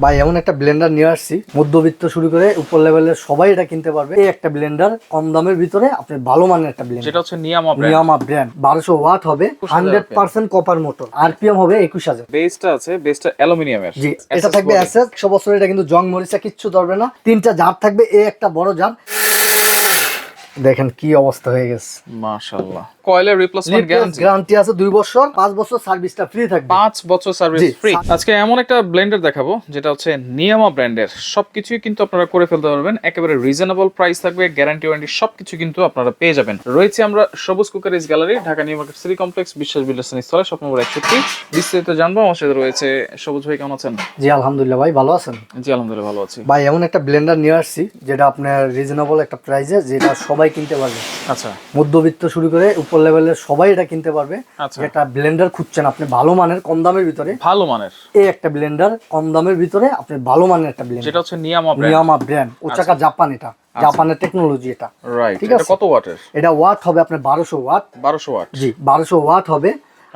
ভাই এমন একটা ব্লেন্ডার নিয়ে আসছি, মধ্যবিত্ত শুরু করে উপর লেভেলের সবাই এটা কিনতে পারবে। এই একটা ব্লেন্ডার কম দামের ভিতরে আপনি ভালো মানের একটা ব্লেন্ডার, যেটা হচ্ছে নিয়ামা ব্র্যান্ড 1200 ওয়াট হবে, 100% কপার মোটর, আরপিএম হবে 21000। বেসটা আছে, বেসটা অ্যালুমিনিয়ামের। জি, এটা থাকবে এসএস 100 বছর, এটা কিন্তু জং মরিচা কিচ্ছু ধরবে না। তিনটা জার থাকবে, এই একটা বড় জার। দেখেন কি অবস্থা হয়ে গেছে, মাশাআল্লাহ। কয়েলের রিপ্লেসমেন্ট গ্যারান্টি আছে 2 বছর, 5 বছর সার্ভিসটা ফ্রি থাকবে। 5 বছর সার্ভিস ফ্রি। আজকে এমন একটা ব্লেন্ডার দেখাবো যেটা হচ্ছে নিয়ামা ব্র্যান্ডের। সবকিছুই কিন্তু আপনারা করে ফেলতে পারবেন, একেবারে রিজনেবল প্রাইস থাকবে, গ্যারান্টি ওয়ারেন্টি সবকিছু কিন্তু আপনারা পেয়ে যাবেন। রয়েছে আমরা সবুজ cookeries gallery, Dhaka new market city complex, বিশ্বাস বিল্ডার্স এন্ড স্থলে, শপ নম্বর 61। বিস্তারিত জানবো। আমার সাথে রয়েছে সবুজ ভাই, কেমন আছেন? জি আলহামদুলিল্লাহ ভাই, ভালো আছেন? জি আলহামদুলিল্লাহ ভালো আছি ভাই। এমন একটা ব্লেন্ডার নিয়ে আসছি যেটা আপনার রিজনেবল একটা প্রাইসে, যেটা সবাই কিনতে পারবে। আচ্ছা, মধ্যবিত্ত শুরু করে উপর লেভেলের সবাই এটা কিনতে পারবে। আচ্ছা, একটা ব্লেন্ডার খুঁজছেন আপনি ভালো মানের, কম দামের ভিতরে, ভালো মানের এই একটা ব্লেন্ডার কম দামের ভিতরে আপনি ভালো মানের একটা ব্লেন্ডার, যেটা হচ্ছে নিয়ামা ব্র্যান্ড ওচাকা জাপান, এটা জাপানের টেকনোলজি এটা। রাইট, ঠিক এটা আছে। কত ওয়াটের? এটা ওয়াট হবে আপনার 1200 ওয়াট। 1200 ওয়াট। জি 1200 ওয়াট হবে।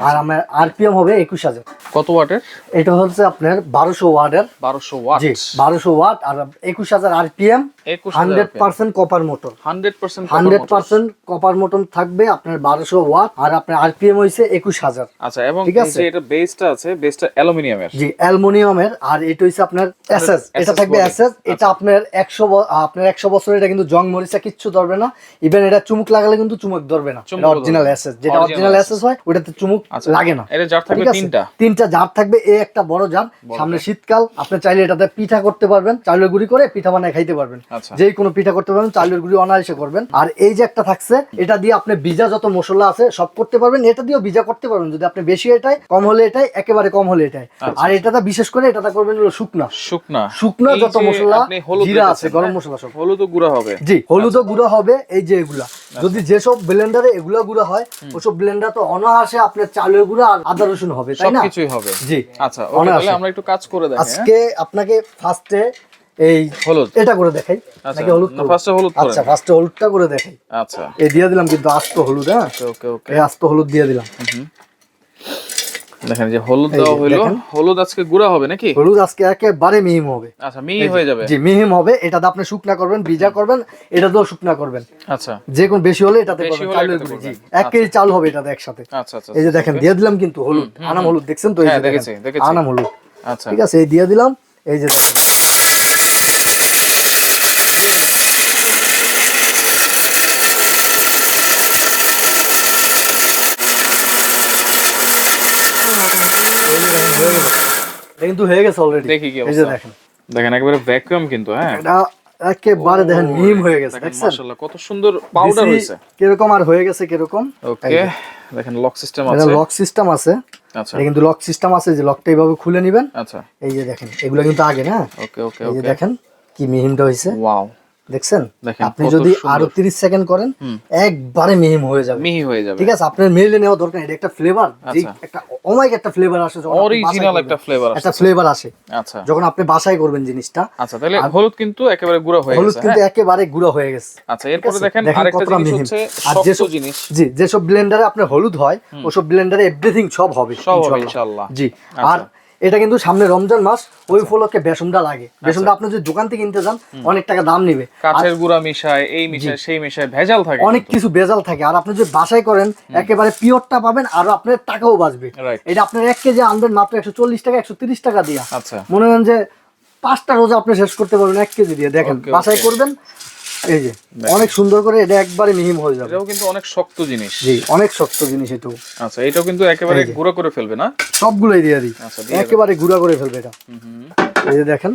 আর আমার আরপিএম হবে 21000। কত ওয়াটের? এটা হচ্ছে আপনার 1200 ওয়াটের। 1200 ওয়াট। জি 1200 ওয়াট আর 21000 RPM, 100% copper motor. 100% copper motor থাকবে আপনার 1200 ওয়াট, আর আপনার আরপিএম হইছে 21000। আচ্ছা, এবং যে এটা বেসটা আছে, বেসটা অ্যালুমিনিয়ামের। জি অ্যালুমিনিয়ামের। আর এটা হইছে আপনার এসএস, এটা থাকবে এসএস। এটা আপনার 100 বছর, এটা কিন্তু জং মরিচা কিচ্ছু ধরবে না। ইভেন এটা চুমুক লাগালে কিন্তু চুমুক ধরবে না। এটা অরিজিনাল এসএস, যেটা অরিজিনাল এসএস হয় ওটাতে চুমুক লাগে না। এটা জার থাকবে তিনটা জার থাকবে, এই একটা বড় জার। সামনে শীতকাল, আপনি চাইলে এটাতে পিঠা করতে পারবেন, চালের গুঁড়ি করে পিঠা বানায় খাইতে পারবেন। যে কোনো পিঠা করতে পারবেন, চালের গুঁড়ি অনায়াসে করবেন। আর এই যে একটা থাকছে, এটা দিয়ে আপনি ভিজা যত মশলা আছে সব করতে পারবেন। এটা দিয়েও ভিজা করতে পারবেন, যদি আপনি বেশি এটাই, কম হলে এটাই, একেবারে কম হলে এটাই। আর এটাতে বিশেষ করে এটাতে করবেন হলো শুকনা যত মশলা, জিরা আছে, গরম মশলা সব। হলুদও গুঁড়া হবে। জি হলুদও গুঁড়া হবে। এই যে এগুলা যদি যেসব ব্লেন্ডারে এগুলা গুঁড়া হয়, ওসব ব্লেন্ডার তো অনায়াসে আপনার চালের গুঁড়া আর আদা রসুন হবে, তাই না? সবকিছুই হবে। জি আচ্ছা, ওকে, তাহলে আমরা একটু কাজ করে দেখাই। আজকে আপনাকে ফার্স্টে এই হলুদ এটা করে দেখাই। নাকি হলুদ না, ফার্স্টে হলুদ করেন। আচ্ছা, ফার্স্টে হলুদটা করে দেখাই। আচ্ছা, এই দিয়ে দিলাম কিন্তু আস্ত হলুদ। হ্যাঁ ওকে ওকে, এই আস্ত হলুদ দিয়ে দিলাম। দেখেন যে হলুদ দেওয়া হলো। হলুদ আজকে গুঁড়া হবে নাকি? হলুদ আজকে একেবারে মিহিম হবে। আচ্ছা, মিহি হয়ে যাবে। জি মিহিম হবে। এটাতে আপনি শুকনা করবেন, ভিজা করবেন, এটাতেও শুকনা করবেন। আচ্ছা, যে কোন বেশি হলে এটাতে করবেন, চালের গুঁড়ি। জি 1 কেজি চাল হবে এটাতে একসাথে। আচ্ছা আচ্ছা, এই যে দেখেন দিয়ে দিলাম কিন্তু হলুদ, আনাম হলুদ, দেখছেন তো? এই যে দেখেছি আনাম হলুদ। আচ্ছা, ঠিক আছে, এই দিয়ে দিলাম। এই যে দেখেন কিন্তু হয়ে গেছে অলরেডি। দেখি কি এই যে অবস্থা। দেখেন একেবারে ভ্যাকুয়াম কিন্তু। হ্যাঁ, এটা একেবারে দেখেন মিহিম হয়ে গেছে, দেখছেন? মাশাআল্লাহ, কত সুন্দর পাউডার হইছে। কিরকম আর হয়ে গেছে কিরকম। ওকে, দেখেন লক সিস্টেম আছে। এটা লক সিস্টেম আছে। আচ্ছা, এটা কিন্তু লক সিস্টেম আছে, যে লকটা এইভাবে খুলে নেবেন। আচ্ছা, এই যে দেখেন এগুলো কিন্তু আগে না। ওকে ওকে এই যে ওকে, দেখেন কি মিহিমটা হইছে। ওয়াও, দেখছেন? দেখেন আপনি যদি আরো 30 সেকেন্ড করেন, একবারে মিহিম হয়ে যাবে। মিহি হয়ে যাবে। ঠিক আছে, আপনার মেলে নেওয়া দরকার। এটা একটা ফ্লেভার, একটা অমাইক একটা ফ্লেভার আসে, অরিজিনাল একটা ফ্লেভার আসে। একটা ফ্লেভার আসে আচ্ছা, যখন আপনি বাসায় করবেন জিনিসটা। আচ্ছা, তাহলে হলুদ কিন্তু একেবারে গুঁড়া হয়ে গেছে। হলুদ কিন্তু একেবারে গুঁড়া হয়ে গেছে। আচ্ছা, এরপরে দেখেন আরেকটা জিনিস হচ্ছে শক্ত জিনিস। জি যেসব ব্লেন্ডারে আপনার হলুদ হয়, ওসব ব্লেন্ডারে এভরিথিং সব হবে ইনশাআল্লাহ। জি। আর এটা কিন্তু সামনে রমজান মাস, ওই উপলক্ষে বেসনটা লাগে। বেসনটা আপনি যদি দোকান থেকে কিনতে যান, অনেক টাকা দাম নিবে। কাঠের গুঁড়া মিশায়, এই মিশায়, সেই মিশায়, ভেজাল থাকে, অনেক কিছু ভেজাল থাকে। আর আপনি যদি বাসায় করেন, একেবারে পিওরটা পাবেন, আর আপনার টাকাও বাঁচবে। এটা আপনার 1 কেজি আনবেন মাত্র 140 টাকা, 130 টাকা দিয়া। আচ্ছা, মনে করেন যে 5টা রোজা আপনি শেষ করতে পারবেন 1 কেজি দিয়ে। দেখেন বাসায় করবেন, এই যে অনেক সুন্দর করে এটা একবারে মিহিম হয়ে যাবে। এটাও কিন্তু অনেক শক্ত জিনিস। জি অনেক শক্ত জিনিস এটাও। আচ্ছা, এটাও কিন্তু একেবারে গুঁড়া করে ফেলবে না? সবগুলোই দিয়ে দিই, একেবারে গুঁড়া করে ফেলবে এটা। এই যে দেখেন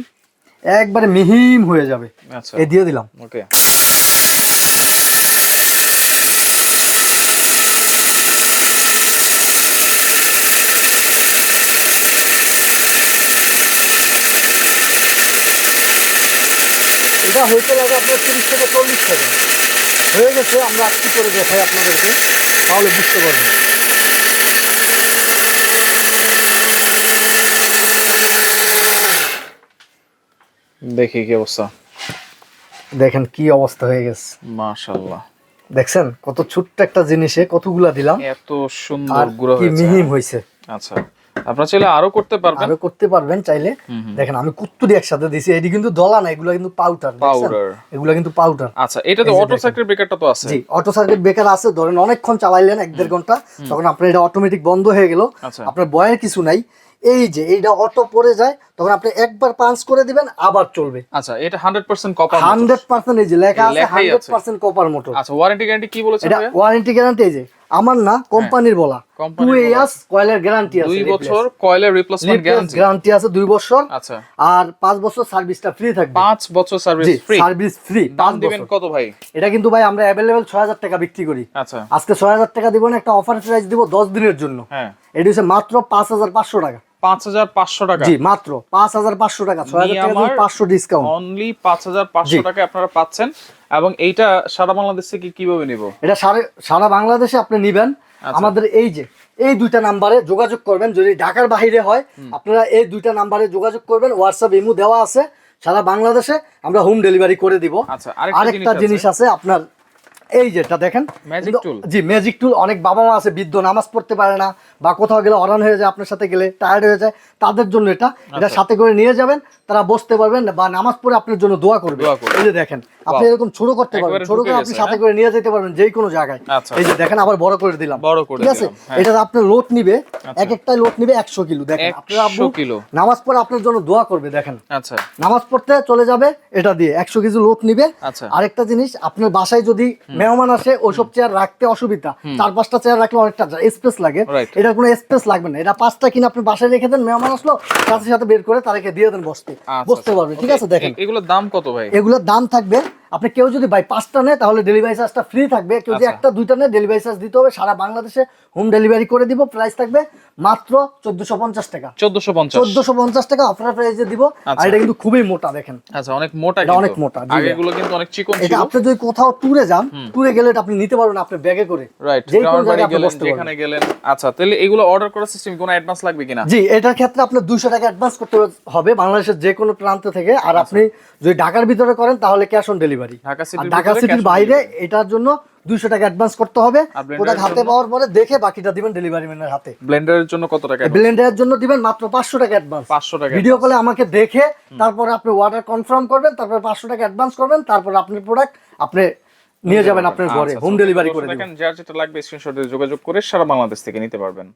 একবারে মিহিম হয়ে যাবে। আচ্ছা, এই দিয়ে দিলাম। ওকে, এটা হইতে লাগে আপনার 30 থেকে 40 সেকেন্ড হয়ে গেছে। আমরা একটু করে দেখাই আপনাদেরকে, তাহলে বুঝতে পারবেন। দেখি কি অবস্থা। দেখেন কি অবস্থা হয়ে গেছে, মাশাআল্লাহ। দেখছেন কত ছোট্ট একটা জিনিসে কতগুলা দিলাম, এত সুন্দর গুঁড়া কি হয়েছে। মিহিম হয়েছে। আচ্ছা, আপনারা চাইলে আরো করতে পারবেন। আরো করতে পারবেন চাইলে। দেখেন আমি কুত্তুরি একসাথে দিছি, এটি কিন্তু দলা না, এগুলো কিন্তু পাউডার। এগুলো কিন্তু পাউডার। আচ্ছা, এটাতে অটো সার্কিট ব্রেকারটা তো আছে? জি, অটো সার্কিট ব্রেকার আছে। ধরেন অনেকক্ষণ চালাইলেন 1-1.5 ঘন্টা, তখন আপনার এটা অটোমেটিক বন্ধ হয়ে গেল, আপনার ভয়ের কিছু নাই। এই যে এইটা অটো পড়ে যায়, তখন আপনি একবার পাঞ্চ করে দিবেন, আবার চলবে। আচ্ছা, এটা 100% কপার? 100% এই যে লেখা আছে 100% কপার মোটর। আচ্ছা, ওয়ারেন্টি গ্যারান্টি কি বলেছেন এটা? ভাইয়া ওয়ারেন্টি গ্যারান্টি এই যে আমার না, কোম্পানির বলা 2 ইয়ার্স কয়েলের গ্যারান্টি আছে, 2 বছর কয়েলের রিপ্লেসমেন্ট গ্যারান্টি আছে 2 বছর। আচ্ছা, আর 5 বছর সার্ভিসটা ফ্রি থাকবে। 5 বছর সার্ভিস ফ্রি? Service free. দাম দিবেন কত ভাই? এটা কিন্তু ভাই আমরা अवेलेबल 6000 টাকা বিক্রি করি। আচ্ছা, আজকে 6000 টাকা দিব না, একটা অফার প্রাইস দিব 10 দিনের জন্য। হ্যাঁ, এটা হচ্ছে মাত্র 5500 টাকা। 5500 টাকা? জি, মাত্র 5500 টাকা। 6000 টাকা দিয়ে 500 ডিসকাউন্ট। অনলি 5500 টাকায় আপনারা পাচ্ছেন। এবং এইটা সারা বাংলাদেশ থেকে কিভাবে নিব? এটা সারা বাংলাদেশে আপনি নিবেন। আমাদের এই যে এই দুইটা নাম্বারে যোগাযোগ করবেন। যদি ঢাকার বাইরে হয় আপনারা এই দুইটা নাম্বারে যোগাযোগ করবেন, হোয়াটসঅ্যাপ ইমো দেওয়া আছে। সারা বাংলাদেশে আমরা হোম ডেলিভারি করে দিব। আচ্ছা, আরেকটা জিনিস আছে আপনার, এই যেটা দেখেন ম্যাজিক টুল। জি, ম্যাজিক টুল। অনেক বাবা মা আছে বৃদ্ধ, নামাজ পড়তে পারে না, বা কোথাও গেলে অরান হয়ে যায়, আপনার সাথে গেলে টায়ার্ড হয়ে যায়, তাদের জন্য এটা সাথে করে নিয়ে যাবেন, তারা বসতে পারবেন বা নামাজ পড়ে আপনার জন্য দোয়া করবে। এই যে দেখেন, আপনি এরকম ছোট করতে পারবেন, ছোট করে আপনি সাথে করে নিয়ে যেতে পারবেন যে কোনো জায়গায়। এই যে দেখেন, আবার বড় করে দিলাম, ঠিক আছে? এটা আপনার লোড নিবে, এক একটাই লোড নিবে 100 কিলো। দেখেন আপনার আব্বু নামাজ পড়ে আপনার জন্য দোয়া করবে, দেখেন। আচ্ছা, নামাজ পড়তে চলে যাবে, এটা দিয়ে 100 কেজি লোড নিবে। আরেকটা জিনিস, আপনার বাসায় যদি মেহমান আসে, ওইসব চেয়ার রাখতে অসুবিধা, 4-5টা চেয়ার রাখলে অনেকটা স্পেস লাগে, এটা কোনো স্পেস লাগবে না। এটা 5টা কিনে আপনি বাসায় রেখে দেন, মেহমান আসলো সাথে সাথে বের করে তাদেরকে দিয়ে দেন, বসতে পারবে, ঠিক আছে? দেখেন এগুলোর দাম কত ভাই? এগুলোর দাম থাকবে, আপনি কেউ যদি ভাই 5টা নেয় তাহলে ডেলিভারি চার্জটা ফ্রি থাকবে। কেউ যদি 1টা-2টা নেয় ডেলিভারি চার্জ দিতে হবে। সারা বাংলাদেশে হোম ডেলিভারি করে দিব। প্রাইস থাকবে মাত্র 1450 টাকা। 1450 টাকা অফার প্রাইসে দিব। আর এটা কিন্তু খুবই মোটা, দেখেন। আচ্ছা, অনেক মোটা, এটা অনেক মোটা। আগেগুলো কিন্তু অনেক চিকন ছিল। এটা আপনি যদি কোথাও ট্যুরে যান, ট্যুরে গেলে এটা আপনি নিতে পারবেন আপনার ব্যাগে করে, রাইট? যে কোনো জায়গায় আপনি বসতে পারবেন, যেখানে গেলেন। আচ্ছা, তাহলে এগুলো অর্ডার করার সিস্টেম কোনো অ্যাডভান্স লাগবে কিনা? জি, এটার ক্ষেত্রে আপনার 200 টাকা অ্যাডভান্স করতে হবে বাংলাদেশের যে কোনো প্রান্ত থেকে। আর আপনি যদি ঢাকার ভিতরে করেন তাহলে ক্যাশ অন ডেলিভারি। ঢাকা সিটির বাইরে এটার জন্য 200 টাকা অ্যাডভান্স করতে হবে। প্রোডাক্ট হাতে পাওয়ার পরে দেখে বাকিটা দিবেন ডেলিভারি ম্যানের হাতে। ব্লেন্ডারের জন্য কত টাকা? ব্লেন্ডারের জন্য দিবেন মাত্র 500 টাকা অ্যাডভান্স। 500 টাকা ভিডিও কলে আমাকে দেখে তারপরে আপনি অর্ডার কনফার্ম করবেন, তারপর 500 টাকা অ্যাডভান্স করবেন, তারপর আপনার প্রোডাক্ট আপনি নিয়ে যাবেন আপনার ঘরে, হোম ডেলিভারি করে দিবেন। দেখেন, যার যেটা লাগবে স্ক্রিনশট দিয়ে যোগাযোগ করে সারা বাংলাদেশ থেকে নিতে পারবেন।